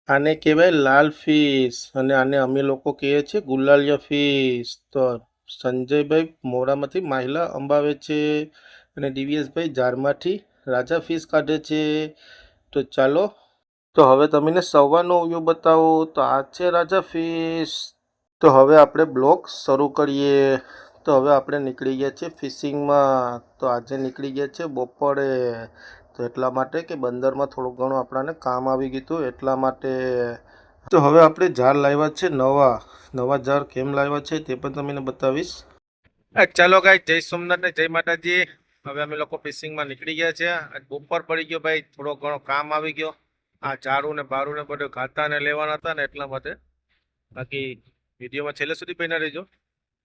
આને કહેવાય લાલ ફિશ અને આને અમે લોકો કહીએ છીએ ગુલાલિયા ફિશ. તો સંજયભાઈ મોડામાંથી માહિલા અંબાવે છે અને દિવ્યેશભાઈ ઝારમાંથી રાજા ફિશ કાઢે છે. તો ચાલો, તો હવે તમને સવારનો વ્યૂ બતાવું. તો આ છે રાજા ફિશ. તો હવે આપણે બ્લોગ શરૂ કરીએ. તો હવે આપણે નીકળી ગયા છીએ ફિશિંગમાં. તો આજે નીકળી ગયા છે બપોરે. તો એટલા માટે કે બંદરમાં થોડું ઘણું આપણાને કામ આવી ગયું હતું એટલા માટે. તો હવે આપણે જાર લાવ્યા છે નવા જાર કેમ લાવ્યા છે તે પણ તમને બતાવીશ. ચાલો ગાય, જય સોમનાથ ને જય માતાજી. હવે અમે લોકો ફિશિંગમાં નીકળી ગયા છે. આજ બપોર પડી ગયો ભાઈ, થોડો ઘણો કામ આવી ગયો. આ ઝાડું ને બારું ને બધું ખાતા ને લેવાના હતા ને એટલા માટે. બાકી વિડીયોમાં છેલ્લે સુધી બન્યા રહેજો.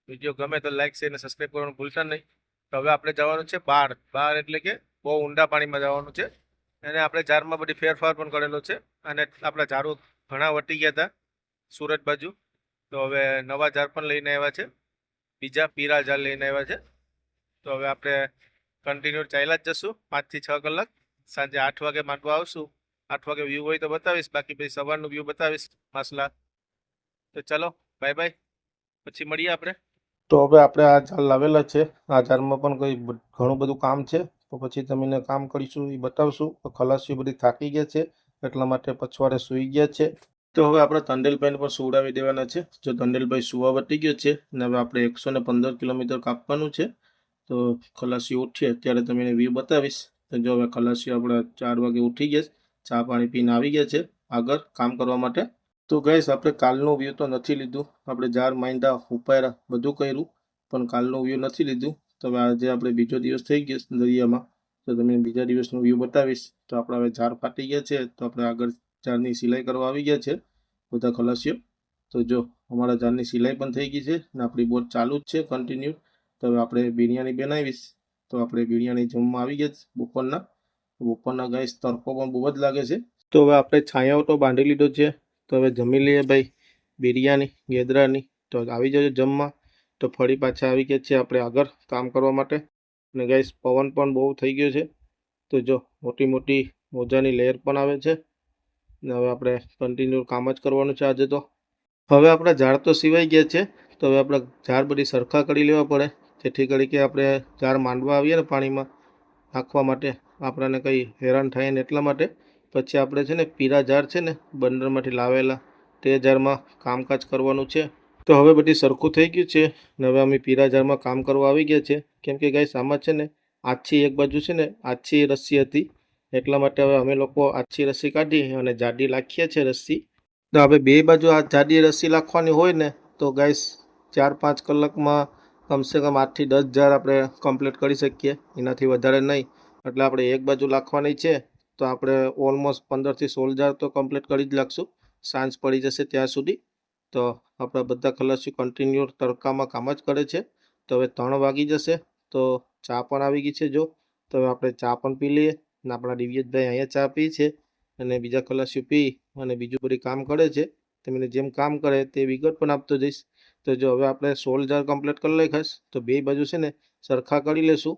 વિડીયો ગમે તો લાઈક શેર અને સબસ્ક્રાઈબ કરવાનું ભૂલતા નહીં. તો હવે આપણે જવાનું છે બહાર એટલે કે બહુ ઊંડા પાણીમાં જવાનું છે. અને આપણે ઝારમાં બધી ફેરફાર પણ કરેલો છે. અને આપણા ઝાડુ ઘણા વટી ગયા હતા સુરત બાજુ. તો હવે નવા ઝાડ પણ લઈને આવ્યા છે. બીજા પીરા ઝાડ લઈને આવ્યા છે. તો હવે આપણે કન્ટિન્યુ ચાલ્યા જ જશું 5 થી 6 કલાક. સાંજે 8 વાગે માંડવા આવશું. 8 વાગે વ્યૂ હોય તો બતાવીશ, બાકી પછી સવારનું વ્યૂ બતાવીશ માસલા. તો ચલો, બાય બાય, પછી મળીએ આપણે. તો હવે આપણે આ ઝાડ લાવેલા છે. આ ઝાડમાં પણ કંઈ ઘણું બધું કામ છે. તો પછી તમને કામ કરીશું એ બતાવશું. તો ખલાસીઓ બધી થાકી ગયા છે એટલા માટે પછવાડે સૂઈ ગયા છે. તો હવે આપણે તંડેલભાઈને પણ સુવડાવી દેવાના છે. જો તંડેલભાઈ સુવા વટી ગયો છે ને હવે આપણે 115 કિલોમીટર કાપવાનું છે. તો ખલાસીઓ ઉઠીએ ત્યારે તમને વ્યૂ બતાવીશ. તો જો હવે ખલાસીઓ આપણા 4 વાગે ઉઠી ગયા, ચા પાણી પીને આવી ગયા છે આગળ કામ કરવા માટે. તો ગાઈસ, આપણે કાલનું વ્યૂ તો નથી લીધું. આપણે જાર માંડ્યા, ઉપાડ્યા, બધું કર્યું, પણ કાલનું વ્યૂ નથી લીધું. તો આજે આપણે બીજો દિવસ થઈ ગયો દરિયામાં. તો તમને બીજા દિવસનું વ્યૂ બતાવીશ. તો આપણે હવે જાર ફાટી ગયા છે. તો આપણે આગળ જારની સિલાઈ કરવા આવી ગયા છે બધા ખલાસીઓ. તો જો અમારા જારની સિલાઈ પણ થઈ ગઈ છે ને આપણી બોટ ચાલુ જ છે કન્ટિન્યુ. તો હવે આપણે બિરયાની બનાવીશ. તો આપણે બિરયાની જમવા આવી ગયા બપોરના ગાઈસ તડકો પણ બહુ જ લાગે છે. તો હવે આપણે છાંયો તો બાંધી લીધો છે. તો હવે જમી લઈએ ભાઈ બિરયાની ગેદરાની. તો આવી જજો જમવા. તો ફરી પાછા આવી ગયા છીએ આપણે આગળ કામ કરવા માટે. અને ગાઈસ પવન પણ બહુ થઈ ગયો છે. તો જો મોટી મોટી મોજાની લહેર પણ આવે છે. ને હવે આપણે કન્ટિન્યુ કામ જ કરવાનું છે આજે. તો હવે આપણા ઝાડ તો સિવાઈ ગયા છે. તો હવે આપણે ઝાડ બધી સરખા કરી લેવા પડે, જેથી કરી કે આપણે ઝાડ માંડવા આવીએ ને પાણીમાં નાખવા માટે આપણને કંઈ હેરાન થાય ને એટલા માટે. પછી આપણે છે ને પીરા ઝાડ છે ને બંદરમાંથી લાવેલા, તે ઝાડમાં કામકાજ કરવાનું છે. તો હવે બધી સરખું થઈ ગયું છે ને હવે અમે પીરા ઝાડમાં કામ કરવા આવી ગયા છે. કેમ કે ગાઈસ આમાં છે ને આછી એક બાજુ છે ને આછી રસ્સી હતી એટલા માટે હવે અમે લોકો આછી રસ્સી કાઢી અને જાડી લાખીએ છે રસ્સી. તો હવે બે બાજુ આ જાડી રસ્સી લાખવાની હોય ને તો ગાઈસ 4-5 કલાકમાં કમસે કમ 8 થી 10 ઝાડ આપણે કમ્પ્લીટ કરી શકીએ, એનાથી વધારે નહીં. એટલે આપણે એક બાજુ લાખવાની છે તો આપણે ઓલમોસ્ટ 15 થી 16 ઝાડ તો કમ્પ્લીટ કરી જ લાગશું સાંજ પડી જશે ત્યાં સુધી. તો આપણા બધા ખલાસીઓ કન્ટિન્યુ તડકામાં કામ જ કરે છે. તો હવે 3 વાગી જશે. તો ચા પણ આવી ગઈ છે જો. તો હવે આપણે ચા પણ પી લઈએ. અને આપણા દિવ્યેશભાઈ અહીંયા ચા પી છે અને બીજા ખલાસીઓ પી અને બીજું બધું કામ કરે છે. તમને જેમ કામ કરે તે વિગત પણ આપતો જઈશ. તો જો હવે આપણે 16 ઝાડ કમ્પ્લીટ કરી લઈશ. તો બે બાજુ છે ને સરખા કરી લેશું,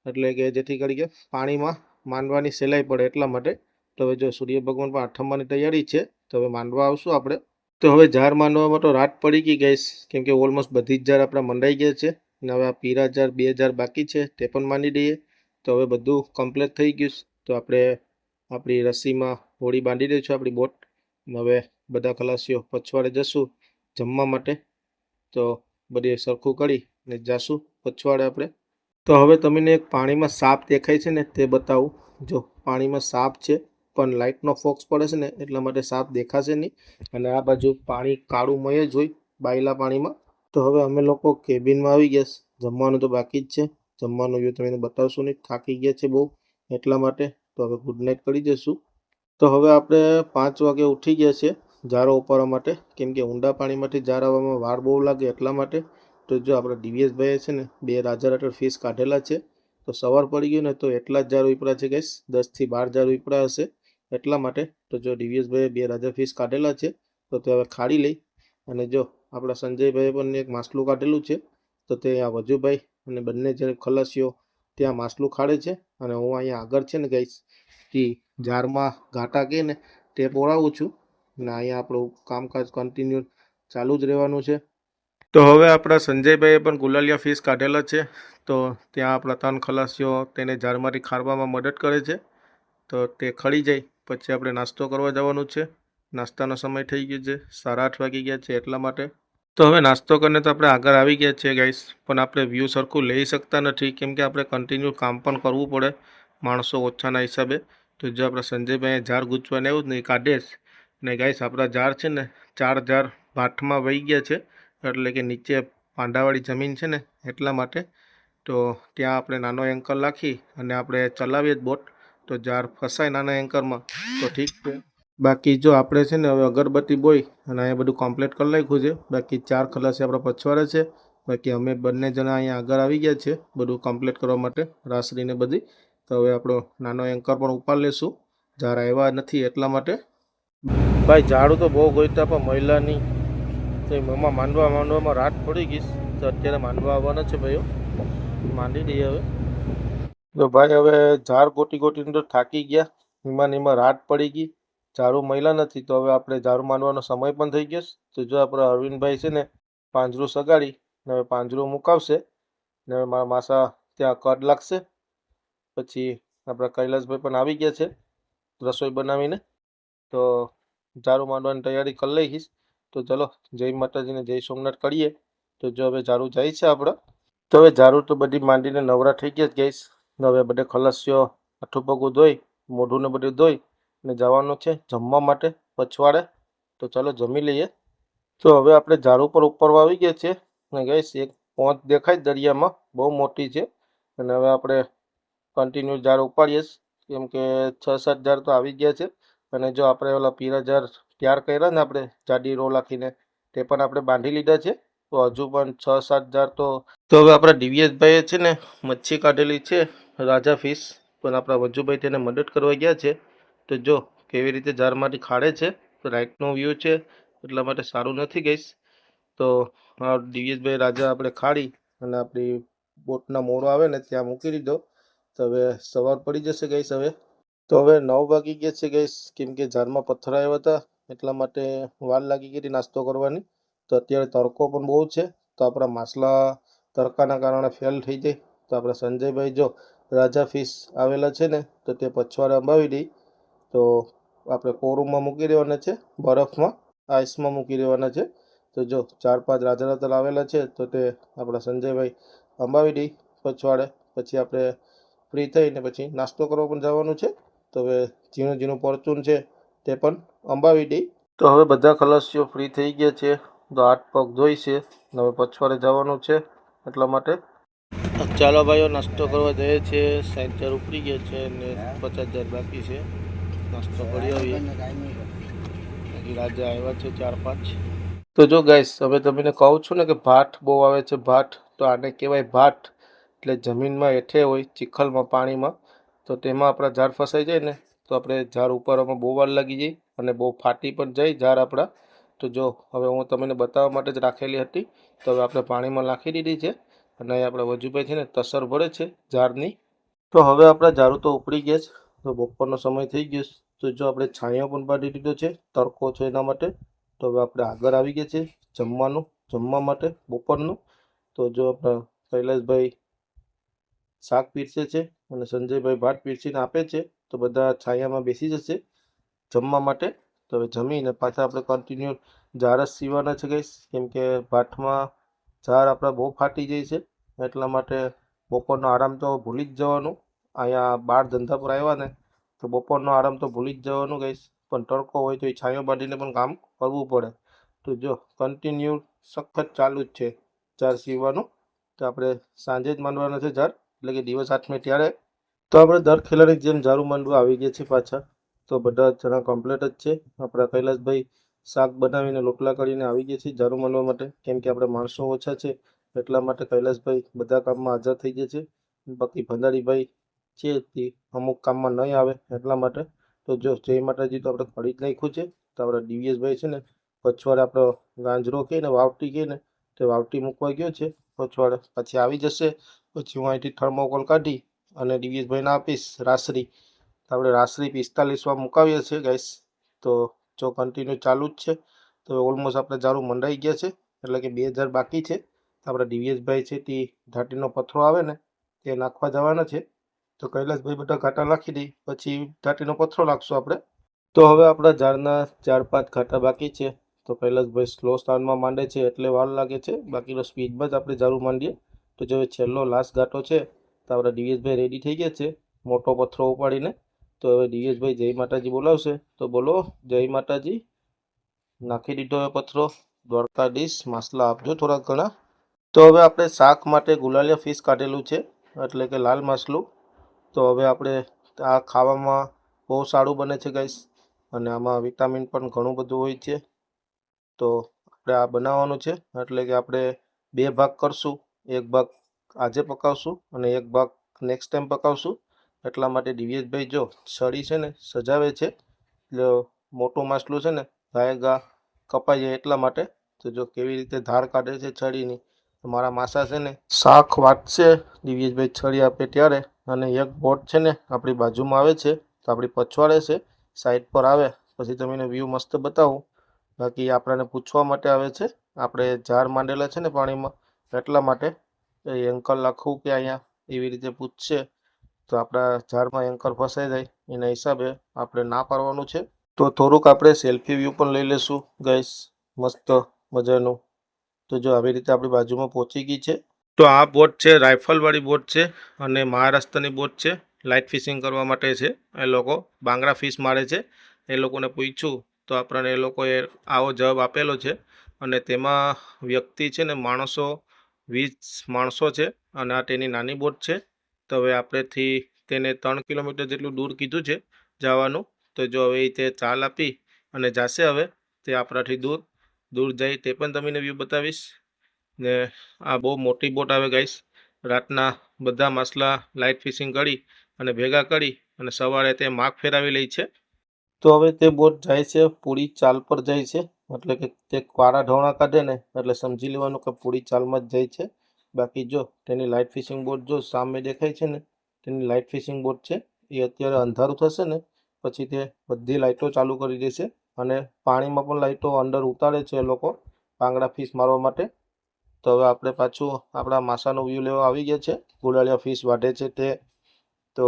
એટલે કે જેથી કરી કે પાણીમાં માંડવાની સહેલાઈ પડે એટલા માટે. તો હવે જો સૂર્ય ભગવાન પણ આથમવાની તૈયારી છે. તો હવે માંડવા આવશું આપણે. તો હવે ઝાડ માંડવામાં તો રાત પડી ગઈ ગઈશ, કેમ કે ઓલમોસ્ટ બધી જ ઝાડ આપણા મંડાઈ ગયા છે. અને હવે આ પીરા ઝાડ 2 ઝાડ બાકી છે તે પણ માંડી દઈએ. તો હવે બધું કમ્પ્લીટ થઈ ગયું. તો આપણે આપણી રસ્સીમાં હોડી બાંધી દઈશું આપણી બોટ. હવે બધા ખલાસીઓ પછવાડે જશું જમવા માટે. તો બધી સરખું કરી ને જાશું પછવાડે આપણે. તો હવે તમને એક પાણીમાં સાપ દેખાય છે ને તે બતાવું. જો પાણીમાં સાપ છે, પણ લાઇટનો ફોક્સ પડે છે ને એટલા માટે સાપ દેખાશે નહીં. અને આ બાજુ પાણી કાળું મય જ હોય બાયલા પાણીમાં. તો હવે અમે લોકો કેબિનમાં આવી ગયા. જમવાનું તો બાકી જ છે. જમવાનું જો તમને બતાવશું નહીં, થાકી ગયા છે બહુ એટલા માટે. તો હવે ગુડ નાઇટ કરી જશું. તો હવે આપણે 5 વાગે ઉઠી ગયા છે ઝારો ઉપાડવા માટે, કેમ કે ઊંડા પાણીમાંથી ઝાર આવવામાં વાર બહુ લાગે એટલા માટે. તો જો આપણા દિવ્યેશભાઈએ છે ને 2 રાજા રાટર ફિશ કાઢેલા છે. તો સવાર પડી ગયું ને તો એટલા જ ઝાર ઉપડા છે ગઈશ, 10 થી 12 ઝાર ઉપડા હશે એટલા માટે. તો જો દિવ્યેશભાઈએ 2 રાજા ફિશ કાઢેલા છે તો તે હવે ખાડી લઈ. અને જો આપણા સંજયભાઈએ પણ એક માસલું કાઢેલું છે. તો તે આ વજુભાઈ અને બંને જે ખલાસીઓ ત્યાં માસલું ખાડે છે. અને હું અહીંયા આગળ છે ને ગઈશ તે ઝારમાં ઘાટા કહે ને તે પોળાવું છું. ને અહીંયા આપણું કામકાજ કન્ટિન્યુ ચાલુ જ રહેવાનું છે. તો હવે આપણા સંજયભાઈએ પણ ગુલાલિયા ફિશ કાઢેલા છે. તો ત્યાં આપણા 3 ખલાસીઓ તેને ઝાડમાંથી ખારવામાં મદદ કરે છે. તો તે ખડી જાય પછી આપણે નાસ્તો કરવા જવાનું છે. નાસ્તાનો સમય થઈ ગયો છે, 8:30 વાગી ગયા છે એટલા માટે. તો હવે નાસ્તો કરીને તો આપણે આગળ આવી ગયા છીએ ગાઈસ, પણ આપણે વ્યૂ સરખું લઈ શકતા નથી કેમ કે આપણે કન્ટિન્યુ કામ પણ કરવું પડે માણસો ઓછાના હિસાબે. તો જો આપણા સંજયભાઈ ઝાડ ગૂંચવાને એવું જ નહીં કાઢે જ ને ગાઈસ, આપણા ઝાડ છે ને 4 ઝાડ ભાઠમાં વહી ગયા છે, એટલે કે નીચે પાંડાવાળી જમીન છે ને એટલા માટે. તો ત્યાં આપણે નાનો એન્કર રાખી અને આપણે ચલાવીએ જ બોટ તો ઝાડ ફસાય નાના એન્કરમાં તો ઠીક છે. બાકી જો આપણે છે ને હવે અગરબત્તી બોય અને અહીંયા બધું કમ્પ્લીટ કરી નાખ્યું છે. બાકી 4 ખલાસી આપણા પછવાડે છે. બાકી અમે બંને જણા અહીંયા આગળ આવી ગયા છે બધું કમ્પ્લીટ કરવા માટે, રાસડીને બધી. તો હવે આપણો નાનો એન્કર પણ ઉપાડી લેશું, ઝાડ આવ્યા નથી એટલા માટે. ભાઈ ઝાડુ તો બહુ ગોઈતા પણ મહિલાની તો એમાં માંડવામાં રાત પડી ગઈ. તો અત્યારે માંડવા આવવાના છે ભાઈઓ, માંડી દઈએ હવે. તો ભાઈ હવે ઝાડ ગોટીને તો થાકી ગયા, એમાં રાત પડી ગઈ, ઝાડુ મહિલા નથી. તો હવે આપણે ઝાડુ માંડવાનો સમય પણ થઈ ગયો. તો જો આપણે અરવિંદભાઈ છે ને પાંજરું સગાડી ને હવે પાંજરું મુકાવશે ને હવે મારા માસા ત્યાં કડ લાગશે. પછી આપણા કૈલાસભાઈ પણ આવી ગયા છે રસોઈ બનાવીને. તો ઝાડુ માંડવાની તૈયારી કરી લઈશ. તો ચલો જય માતાજીને જય સોમનાથ કરીએ. તો જો હવે ઝાડુ જાય છે આપણા. તો હવે ઝાડુ તો બધી માંડીને નવરા થઈ ગયા જ ગઈશ. હવે બધે ખલાસીઓ આઠું પગું ધોઈ મોઢું ને બધું ધોઈ ને જવાનું છે જમવા માટે પછવાડે. તો ચાલો જમી લઈએ. તો હવે આપણે ઝાડુ પર ઉપર આવી ગયા છે ને ગઈશ, એક પહોંચ દેખાય દરિયામાં બહુ મોટી છે. અને હવે આપણે કન્ટિન્યુ ઝાડ ઉપાડીએ કેમ કે 6-7 ઝાડ તો આવી ગયા છે. અને જો આપણે ઓલા પીરા ઝાડ તૈયાર કર્યા ને આપણે જાડી રો રાખીને તે પણ આપણે બાંધી લીધા છે. તો હજુ પણ 6-7 ઝાડ તો હવે આપણા દિવ્યેશભાઈએ છે ને મચ્છી કાઢેલી છે રાજા ફિશ, પણ આપણા વજુભાઈ તેને મદદ કરવા ગયા છે. તો જો કેવી રીતે ઝાડમાંથી ખાડે છે. તો રાઈટનો વ્યૂ છે એટલા માટે સારું નથી ગઈશ. તો દિવ્યેશભાઈ રાજા આપણે ખાડી અને આપણી બોટના મોરો આવે ને ત્યાં મૂકી દીધો. તો હવે સવાર પડી જશે ગઈશ હવે. તો હવે 9 વાગી ગયા છે ગઈશ, કેમ કે ઝાડમાં પથ્થર આવ્યા હતા એટલા માટે વાર લાગી ગઈ હતી નાસ્તો કરવાની. તો અત્યારે તડકો પણ બહુ છે તો આપણા માસલા તડકાના કારણે ફેલ થઈ જાય. તો આપણા સંજયભાઈ જો રાજા ફિશ આવેલા છે ને તો તે પછવાડે અંબાવી દઈ. તો આપણે કોરૂમમાં મૂકી દેવાના છે, બરફમાં આઈસમાં મૂકી દેવાના છે. તો જો 4-5 રાજા આવેલા છે તો તે આપણા સંજયભાઈ અંબાવી દઈ પછવાડે. પછી આપણે ફ્રી થઈને પછી નાસ્તો કરવા પણ જવાનું છે. તો હવે ઝીણું પરચૂન છે તે પણ અંબાવી દઈ. તો હવે બધા ખલાસીઓ ફ્રી થઈ ગયા છે. તો હાથ પગ ધોઈ છે હવે પછવાડે જવાનું છે એટલા માટે. ચાલો ભાઈઓ નાસ્તો કરવા જઈએ છીએ. 60,000 ઉપડી ગયા છે ને 50,000 બાકી છે. નાસ્તો કરી આવીએ. રાજા આવ્યા છે 4-5. તો જો ગાઈસ, હવે તમને કહું છું ને કે ભાટ બહુ આવે છે ભાટ. તો આને કહેવાય ભાટ, એટલે જમીનમાં હેઠે હોય ચીખલમાં પાણીમાં. તો તેમાં આપણા ઝાડ ફસાઈ જાય ને તો આપણે ઝાડ ઉપાડવામાં બહુ વાર લાગી જાય અને બહુ ફાટી પણ જાય ઝાડ આપણા. તો જો હવે હું તમને બતાવવા માટે જ રાખેલી હતી. તો હવે આપણે પાણીમાં નાખી દીધી છે અને આપણા વજુભાઈ છે ને તસર ભરે છે ઝાડની. તો હવે આપણા ઝાડુ તો ઉપડી ગયા છે. તો બપોરનો સમય થઈ ગયો. તો જો આપણે છાંયો પણ પાડી દીધો છે, તડકો છે એના માટે. તો હવે આપણે આગળ આવી ગયા છે જમવા માટે બપોરનું. તો જો આપણા કૈલાસભાઈ શાક પીરસે છે અને સંજયભાઈ ભાત પીરસીને આપે છે. તો બધા છાયામાં બેસી જશે જમવા માટે. તો હવે જમીને પાછા આપણે કન્ટિન્યુ ઝાડ જ સીવાના છે ગઈશ, કેમ કે ભાતમાં ઝાડ આપણા બહુ ફાટી જાય છે એટલા માટે બપોરનો આરામ તો ભૂલી જ જવાનું. અહીંયા બાર ધંધા પર આવ્યા ને તો બપોરનો આરામ તો ભૂલી જ જવાનું ગઈશ. પણ તડકો હોય તો એ છાંયો બાંધીને પણ કામ કરવું પડે. તો જો કન્ટિન્યુ સખત ચાલુ જ છે ઝાડ સીવવાનું. તો આપણે સાંજે જ માંડવાના છે ઝાડ, એટલે કે દિવસ આઠમે ત્યારે. તો આપણે દર ખેલાડી જેમ ઝાડુ માંડવા આવી ગયા છે પાછા. તો બધા જણા કમ્પ્લીટ જ છે. આપણા કૈલાસભાઈ શાક બનાવીને લોટલા કરીને આવી ગયા છે ઝાડુ માંડવા માટે, કેમ કે આપણે માણસો ઓછા છે એટલા માટે કૈલાસભાઈ બધા કામમાં હાજર થઈ ગયા છે. બાકી ભંડારીભાઈ છે તે અમુક કામમાં નહીં આવે એટલા માટે. તો જો જય માતાજી તો આપણે ફરી જ નાખ્યું છે. તો આપણા દિવ્યેશભાઈ છે ને પછવાડે આપણો ગાંજરો કહે ને વાવટી કહે ને તે વાવટી મૂકવા ગયો છે પછવાડે. પછી આવી જશે પછી હું અહીંથી થર્મોકોલ કાઢી અને દિવ્યેશભાઈને આપીશ રાસરી. તો આપણે રાસરી 45માં મુકાવીએ છીએ ગાઈસ. તો જો કન્ટિન્યુ ચાલુ જ છે. તો ઓલમોસ્ટ આપણે ઝાડુ મંડાઈ ગયા છે, એટલે કે 2000 બાકી છે. આપણા ડીવીએસભાઈ છે તે ધાટીનો પથ્થરો આવે ને તે નાખવા જવાના છે. તો કૈલાસભાઈ બધા ઘાટા નાખી દઈ પછી ધાટીનો પથ્થરો નાખશું આપણે. તો હવે આપણા ઝાડના 4-5 ઘાટા બાકી છે. તો કૈલાસભાઈ સ્લો સ્ટાર્ટમાં માંડે છે એટલે વાર લાગે છે, બાકી તો સ્પીડમાં જ આપણે ઝાડુ માંડીએ. તો જો છેલ્લો લાસ્ટ ઘાટો છે તો આપણા ડીવીએસભાઈ રેડી થઈ ગયા છે મોટો પથ્થરો ઉપાડીને. તો હવે ડીવીએસભાઈ જય માતાજી બોલાવશે તો બોલો જય માતાજી. નાખી દીધો હવે પથ્થરો. દ્વારકાધીશ માસલા આપજો થોડાક ઘણા. તો હવે આપણે શાક માટે ગુલાલિયા ફિશ કાઢેલું છે, એટલે કે લાલ માસલું. તો હવે આપણે આ ખાવામાં બહુ સારું બને છે ગાઈસ, અને આમાં વિટામિન પણ ઘણું બધું હોય છે. તો આપણે આ બનાવવાનું છે, એટલે કે આપણે 2 ભાગ કરશું. એક ભાગ આજે પકાવશું અને એક ભાગ નેક્સ્ટ ટાઈમ પકાવશું. એટલા માટે ડીવીએસભાઈ જો છડી છે ને સજાવે છે, એટલે મોટું માસલું છે ને ઘા કપાઈ જાય એટલા માટે. તો જો કેવી રીતે ધાર કાઢે છે છડીની. મારા માસા છે ને શાક વાટશે ડીવીએસભાઈ છડી આપે ત્યારે, અને એક બોટ છે ને આપણી બાજુમાં આવે છે તો આપણી પછવાડે છે, સાઈડ પર આવે પછી તમને વ્યૂ મસ્ત બતાવું. બાકી આપણને પૂછવા માટે આવે છે, આપણે ઝાડ માંડેલા છે ને પાણીમાં એટલા માટે. એન્કર લખવું કે અહીંયા એવી રીતે પૂછશે તો આપણા ઝાડમાં એન્કર ફસાઈ જાય, એના હિસાબે આપણે ના પાડવાનું છે. તો થોડુંક આપણે સેલ્ફી વ્યૂ પણ લઈ લેશું ગાઈસ, મસ્ત મજાનું. તો જો આવી રીતે આપણી બાજુમાં પહોંચી ગઈ છે. તો આ બોટ છે રાઇફલવાળી બોટ છે, અને મહારાષ્ટ્રની બોટ છે. લાઇટ ફિશિંગ કરવા માટે છે. એ લોકો બાંગડા ફિશ મારે છે. એ લોકોને પૂછ્યું તો આપણને એ લોકોએ આવો જવાબ આપેલો છે. અને તેમાં વ્યક્તિ છે ને માણસો 20 માણસો છે, અને આ તેની નાની બોટ છે. તો હવે આપણેથી તેને 3 કિલોમીટર જેટલું દૂર કીધું છે જવાનું. તો જો હવે તે ચાલ આપી અને જશે હવે તે આપણાથી દૂર જાય તે પણ તમને વ્યૂ બતાવીશ. ને આ બહુ મોટી બોટ આવે ગાઈસ. રાતના બધા માસલા લાઇટ ફિશિંગ કરી અને ભેગા કરી અને સવારે તે માગ ફેરાવી લે છે. તો હવે તે બોટ જાય છે પૂરી ચાલ પર જાય છે, એટલે કે તે વારા ઢોણા કાઢે ને એટલે સમજી લેવાનું કે પૂરી ચાલમાં જ જાય છે. બાકી જો તેની લાઇટ ફિશિંગ બોટ જો સામે દેખાય છે ને તેની લાઇટ ફિશિંગ બોટ છે. એ અત્યારે અંધારું થશે ને પછી તે બધી લાઇટો ચાલુ કરી દેશે, અને પાણીમાં પણ લાઇટો અંદર ઉતારે છે એ લોકો બાંગડા ફિશ મારવા માટે. તો હવે આપણે પાછું આપણા માસાનો વ્યૂ લેવા આવી ગયા છે. ગુલાલિયા ફિશ વાઢે છે તે. તો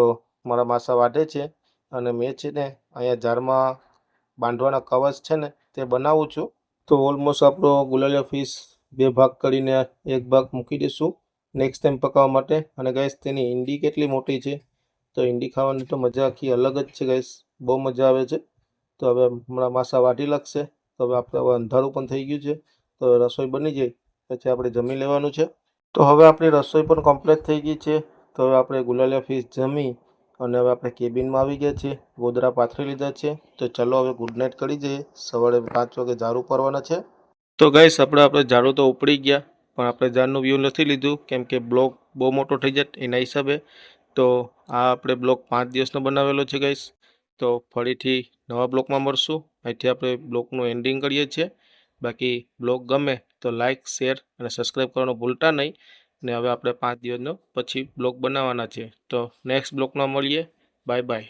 મારા માસા વાઢે છે, અને મેં છે ને અહીંયા ઝાડમાં બાંધવાના કવચ છે ને તે બનાવું છું. તો ઓલમોસ્ટ આપણો ગુલાલિયા ફિશ 2 ભાગ કરીને એક ભાગ મૂકી દઈશું નેક્સ્ટ ટાઈમ પકાવવા માટે. અને ગાઈસ તેની ઈંડી કેટલી મોટી છે, તો ઈંડી ખાવાની તો મજા આખી અલગ જ છે ગાઈસ, બહુ મજા આવે છે. તો હવે હમણાં માસા વાઢી લાગશે. તો હવે આપણે હવે અંધારું પણ થઈ ગયું છે, તો રસોઈ બની જાય પછી આપણે જમી લેવાનું છે. તો હવે આપણી રસોઈ પણ કમ્પ્લીટ થઈ ગઈ છે. તો હવે આપણે ગુલાલિયા ફિશ જમી અને હવે આપણે કેબિનમાં આવી ગયા છીએ, ગોદરા પાથરી લીધા છે. તો ચલો હવે ગુડ નાઇટ કરી જઈએ, સવારે 5 વાગે ઝાડુ પાડવાના છે. તો ગાઈસ આપણે ઝાડુ તો ઉપડી ગયા, પણ આપણે ઝાડનું વ્યૂ નથી લીધું કેમ કે બ્લોગ બહુ મોટો થઈ જાય એના હિસાબે. તો આ આપણે બ્લોગ 5 દિવસનો બનાવેલો છે ગાઈસ. તો ફરીથી નવા બ્લોગમાં મળશું. અહીંથી આપણે બ્લોગનું એન્ડિંગ કરીએ છીએ. બાકી બ્લોગ ગમે તો લાઇક શેર અને સબસ્ક્રાઈબ કરવાનું ભૂલતા નહીં. ને હવે આપણે 5 દિવસનો પછી બ્લોગ બનાવવાના છે. તો નેક્સ્ટ બ્લોગમાં મળીએ. Bye bye.